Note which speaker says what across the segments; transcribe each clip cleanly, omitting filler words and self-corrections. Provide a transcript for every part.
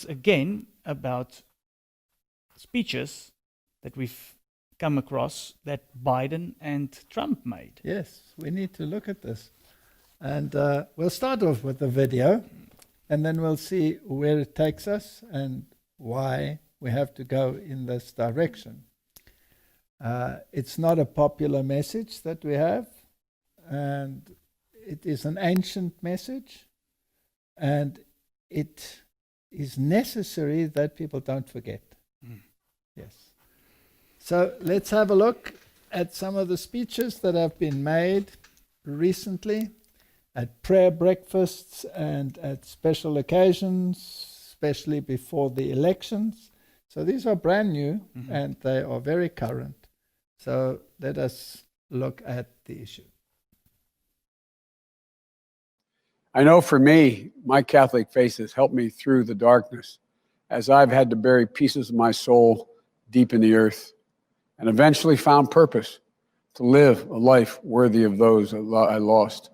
Speaker 1: again about speeches that we've come across that Biden and Trump made.
Speaker 2: Yes, we need to look at this. And we'll start off with the video, and then we'll see where it takes us and why we have to go in this direction. It's not a popular message that we have, and it is an ancient message, and it is necessary that people don't forget. Yes. So let's have a look at some of the speeches that have been made recently at prayer breakfasts and at special occasions, especially before the elections. So these are brand new and they are very current. So let us look at the issue.
Speaker 3: I know for me, my Catholic faith has helped me through the darkness as I've had to bury pieces of my soul deep in the earth and eventually found purpose to live a life worthy of those I lost.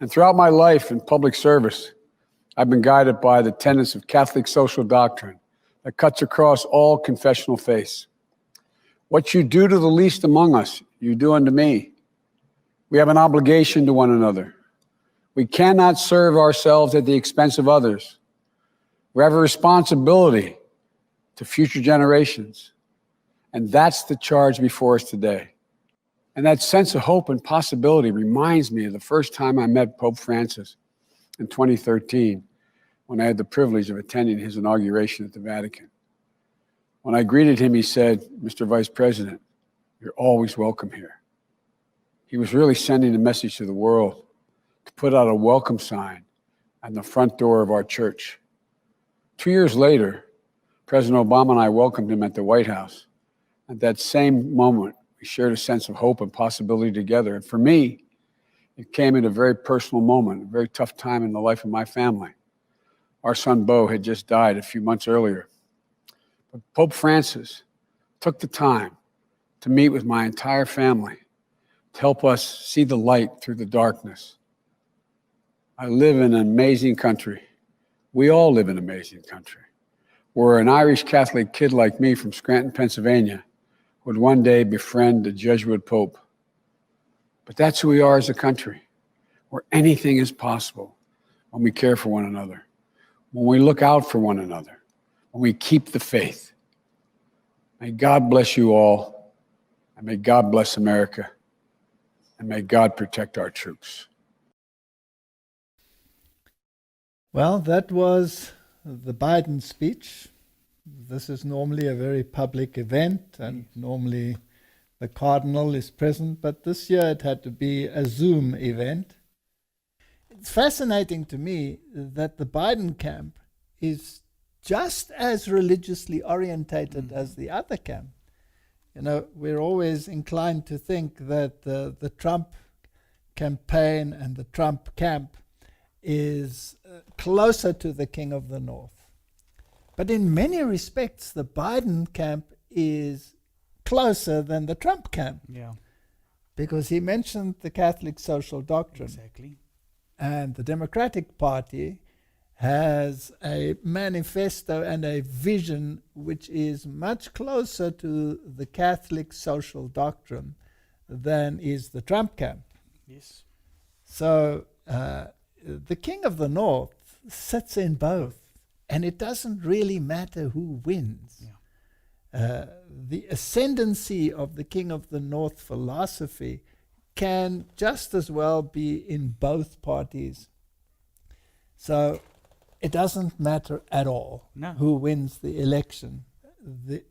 Speaker 3: And throughout my life in public service, I've been guided by the tenets of Catholic social doctrine that cuts across all confessional faiths. What you do to the least among us, you do unto me. We have an obligation to one another. We cannot serve ourselves at the expense of others. We have a responsibility to future generations. And that's the charge before us today. And that sense of hope and possibility reminds me of the first time I met Pope Francis in 2013, when I had the privilege of attending his inauguration at the Vatican. When I greeted him, he said, "Mr. Vice President, you're always welcome here." He was really sending a message to the world to put out a welcome sign on the front door of our church. 2 years later, President Obama and I welcomed him at the White House. At that same moment, we shared a sense of hope and possibility together. And for me, it came at a very personal moment, a very tough time in the life of my family. Our son, Bo, had just died a few months earlier. But Pope Francis took the time to meet with my entire family to help us see the light through the darkness. I live in an amazing country. We all live in an amazing country, where an Irish Catholic kid like me from Scranton, Pennsylvania, would one day befriend a Jesuit Pope. But that's who we are as a country, where anything is possible when we care for one another, when we look out for one another, when we keep the faith. May God bless you all, and may God bless America, and may God protect our troops.
Speaker 2: Well, that was the Biden speech. This is normally a very public event, and normally the Cardinal is present, but this year it had to be a Zoom event. It's fascinating to me that the Biden camp is just as religiously orientated as the other camp. You know, we're always inclined to think that the Trump campaign and the Trump camp is closer to the King of the North. But in many respects, the Biden camp is closer than the Trump camp.
Speaker 1: Yeah.
Speaker 2: Because he mentioned the Catholic social doctrine.
Speaker 1: Exactly.
Speaker 2: And the Democratic Party has a manifesto and a vision which is much closer to the Catholic social doctrine than is the Trump camp.
Speaker 1: Yes.
Speaker 2: So the King of the North sits in both, and it doesn't really matter who wins.
Speaker 1: Yeah.
Speaker 2: The ascendancy of the King of the North philosophy can just as well be in both parties. So it doesn't matter at all who wins the election. The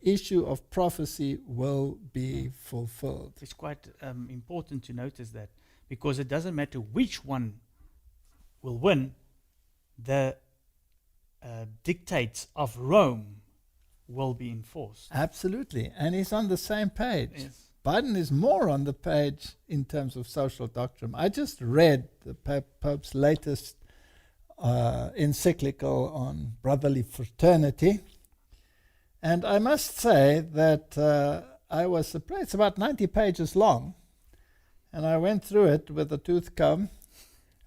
Speaker 2: issue of prophecy will be fulfilled.
Speaker 1: It's quite important to notice that, because it doesn't matter which one will win, the dictates of Rome will be enforced.
Speaker 2: Absolutely, and he's on the same page.
Speaker 1: Yes.
Speaker 2: Biden is more on the page in terms of social doctrine. I just read the Pope's latest encyclical on brotherly fraternity, and I must say that I was surprised. It's about 90 pages long, and I went through it with a tooth comb,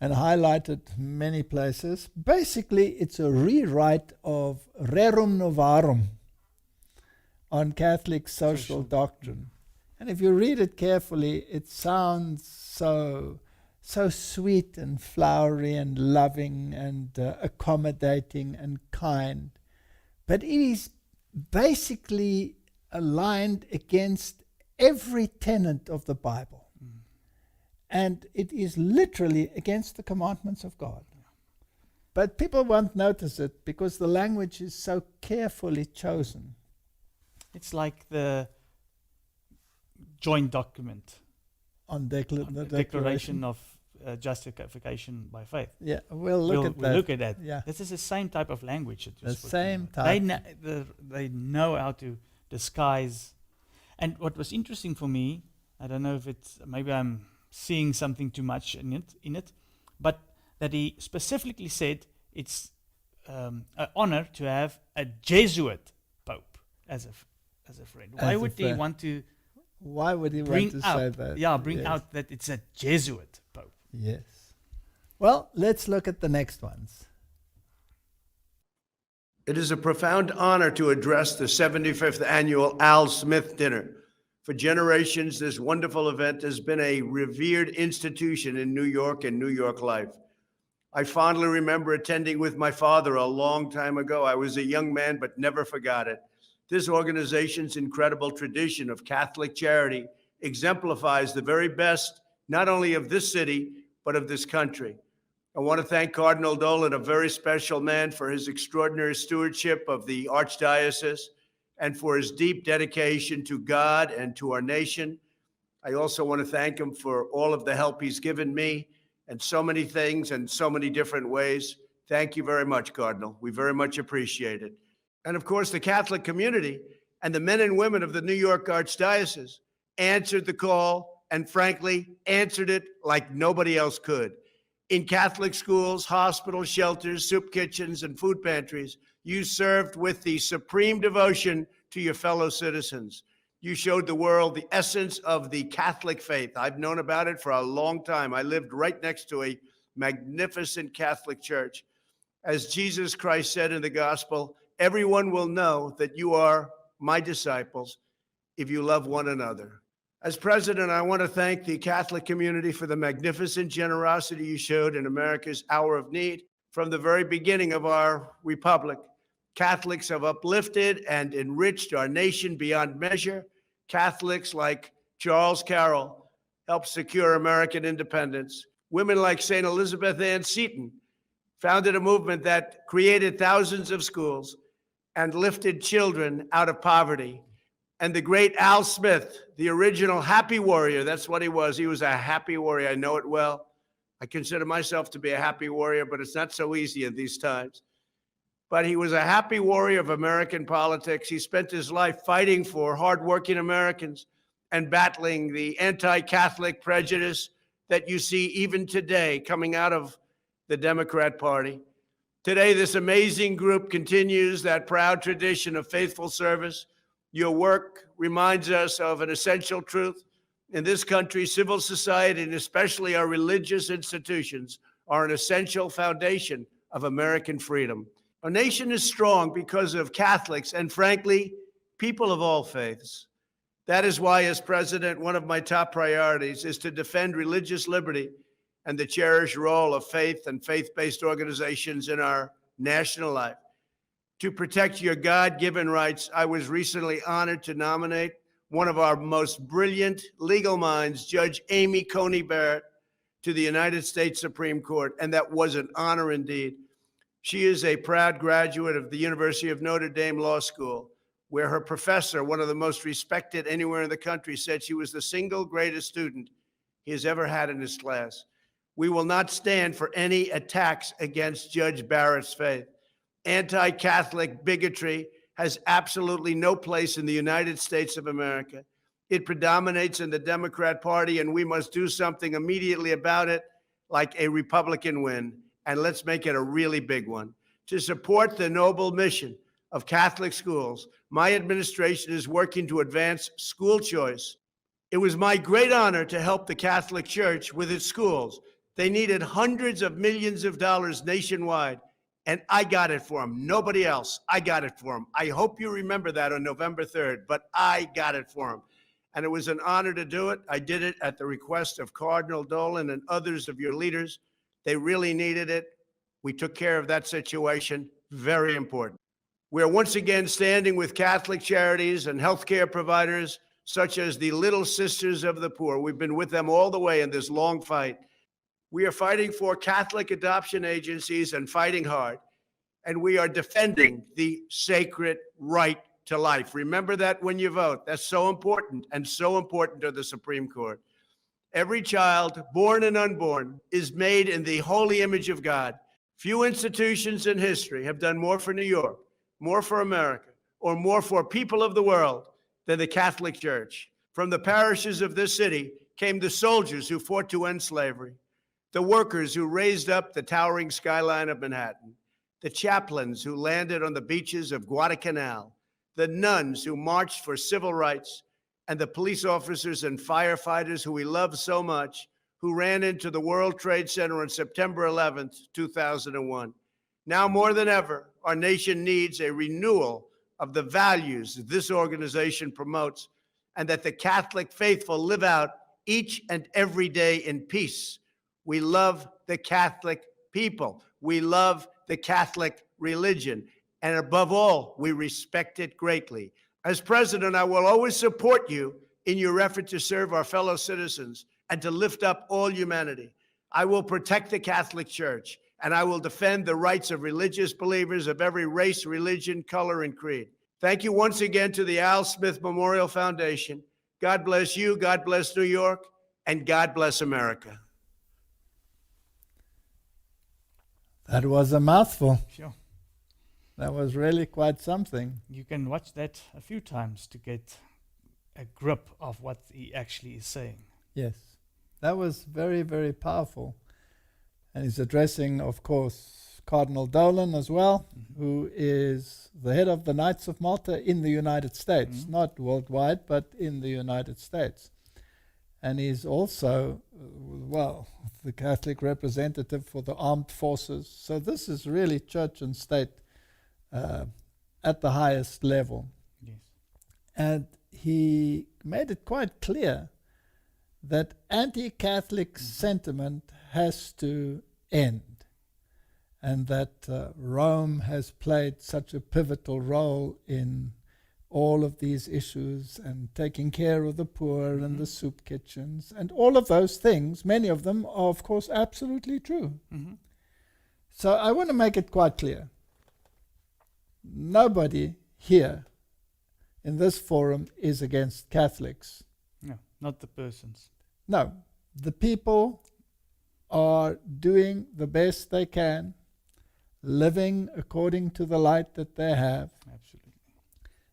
Speaker 2: and highlighted many places. Basically, it's a rewrite of Rerum Novarum on Catholic social doctrine. And if you read it carefully, it sounds so sweet and flowery and loving and accommodating and kind. But it is basically aligned against every tenet of the Bible. And it is literally against the commandments of God. But people won't notice it because the language is so carefully chosen.
Speaker 1: It's like the joint document
Speaker 2: On
Speaker 1: the
Speaker 2: the
Speaker 1: declaration of justification by faith.
Speaker 2: Yeah, we'll look at that.
Speaker 1: We'll look at that.
Speaker 2: Yeah.
Speaker 1: This is the same type of language. That you're
Speaker 2: The
Speaker 1: speaking
Speaker 2: same
Speaker 1: about.
Speaker 2: type.
Speaker 1: They know how to disguise. And what was interesting for me, I don't know if it's, maybe I'm seeing something too much in it, but that he specifically said it's an honor to have a Jesuit Pope as a friend. Why would he want to
Speaker 2: Why would he
Speaker 1: bring
Speaker 2: want to
Speaker 1: out,
Speaker 2: say that?
Speaker 1: bring
Speaker 2: Yes.
Speaker 1: out that it's a Jesuit Pope?
Speaker 2: Yes. Well, let's look at the next ones.
Speaker 4: It is a profound honor to address the 75th annual Al Smith Dinner. For generations, this wonderful event has been a revered institution in New York and New York life. I fondly remember attending with my father a long time ago. I was a young man, but never forgot it. This organization's incredible tradition of Catholic charity exemplifies the very best, not only of this city, but of this country. I want to thank Cardinal Dolan, a very special man, for his extraordinary stewardship of the Archdiocese and for his deep dedication to God and to our nation. I also want to thank him for all of the help he's given me and so many things and so many different ways. Thank you very much, Cardinal. We very much appreciate it. And of course, the Catholic community and the men and women of the New York Archdiocese answered the call and frankly answered it like nobody else could. In Catholic schools, hospitals, shelters, soup kitchens, and food pantries, you served with the supreme devotion to your fellow citizens. You showed the world the essence of the Catholic faith. I've known about it for a long time. I lived right next to a magnificent Catholic church. As Jesus Christ said in the gospel, everyone will know that you are my disciples if you love one another. As president, I want to thank the Catholic community for the magnificent generosity you showed in America's hour of need. From the very beginning of our republic, Catholics have uplifted and enriched our nation beyond measure. Catholics like Charles Carroll helped secure American independence. Women like St. Elizabeth Ann Seton founded a movement that created thousands of schools and lifted children out of poverty. And the great Al Smith, the original happy warrior, that's what he was. He was a happy warrior. I know it well. I consider myself to be a happy warrior, but it's not so easy in these times. But he was a happy warrior of American politics. He spent his life fighting for hardworking Americans and battling the anti-Catholic prejudice that you see even today coming out of the Democrat Party. Today, this amazing group continues that proud tradition of faithful service. Your work reminds us of an essential truth. In this country, civil society, and especially our religious institutions, are an essential foundation of American freedom. Our nation is strong because of Catholics and, frankly, people of all faiths. That is why, as president, one of my top priorities is to defend religious liberty and the cherished role of faith and faith-based organizations in our national life. To protect your God-given rights, I was recently honored to nominate one of our most brilliant legal minds, Judge Amy Coney Barrett, to the United States Supreme Court, and that was an honor indeed. She is a proud graduate of the University of Notre Dame Law School, where her professor, one of the most respected anywhere in the country, said she was the single greatest student he has ever had in his class. We will not stand for any attacks against Judge Barrett's faith. Anti-Catholic bigotry has absolutely no place in the United States of America. It predominates in the Democrat Party, and we must do something immediately about it, like a Republican win. And let's make it a really big one. To support the noble mission of Catholic schools, my administration is working to advance school choice. It was my great honor to help the Catholic Church with its schools, They needed hundreds of millions of dollars nationwide, and I got it for them. Nobody else. I got it for them. I hope you remember that on November 3rd, but I got it for them. And it was an honor to do it. I did it at the request of Cardinal Dolan and others of your leaders. They really needed it. We took care of that situation. Very important. We are once again standing with Catholic charities and healthcare providers such as the Little Sisters of the Poor. We've been with them all the way in this long fight. We are fighting for Catholic adoption agencies and fighting hard. And we are defending the sacred right to life. Remember that when you vote. That's so important, and so important to the Supreme Court. Every child, born and unborn, is made in the holy image of God. Few institutions in history have done more for New York, more for America, or more for people of the world than the Catholic Church. From the parishes of this city came the soldiers who fought to end slavery, the workers who raised up the towering skyline of Manhattan, the chaplains who landed on the beaches of Guadalcanal, the nuns who marched for civil rights, and the police officers and firefighters who we love so much, who ran into the World Trade Center on September 11th, 2001. Now more than ever, our nation needs a renewal of the values this organization promotes, and that the Catholic faithful live out each and every day in peace. We love the Catholic people. We love the Catholic religion. And above all, we respect it greatly. As president, I will always support you in your effort to serve our fellow citizens and to lift up all humanity. I will protect the Catholic Church, and I will defend the rights of religious believers of every race, religion, color, and creed. Thank you once again to the Al Smith Memorial Foundation. God bless you, God bless New York, and God bless America.
Speaker 2: That was a mouthful.
Speaker 1: Sure.
Speaker 2: That was really quite something.
Speaker 1: You can watch that a few times to get a grip of what he actually is saying.
Speaker 2: Yes. That was very, very powerful. And he's addressing, of course, Cardinal Dolan as well, who is the head of the Knights of Malta in the United States, not worldwide, but in the United States. And he's also, the Catholic representative for the armed forces. So this is really church and state at the highest level.
Speaker 1: Yes.
Speaker 2: And he made it quite clear that anti-Catholic sentiment has to end, and that Rome has played such a pivotal role in all of these issues and taking care of the poor and the soup kitchens and all of those things. Many of them are, of course, absolutely true. So I want to make it quite clear. Nobody here in this forum is against Catholics.
Speaker 1: No, not the persons.
Speaker 2: No, the people are doing the best they can, living according to the light that they have.
Speaker 1: Absolutely.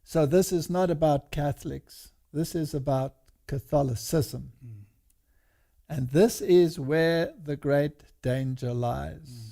Speaker 2: So this is not about Catholics. This is about Catholicism. And this is where the great danger lies.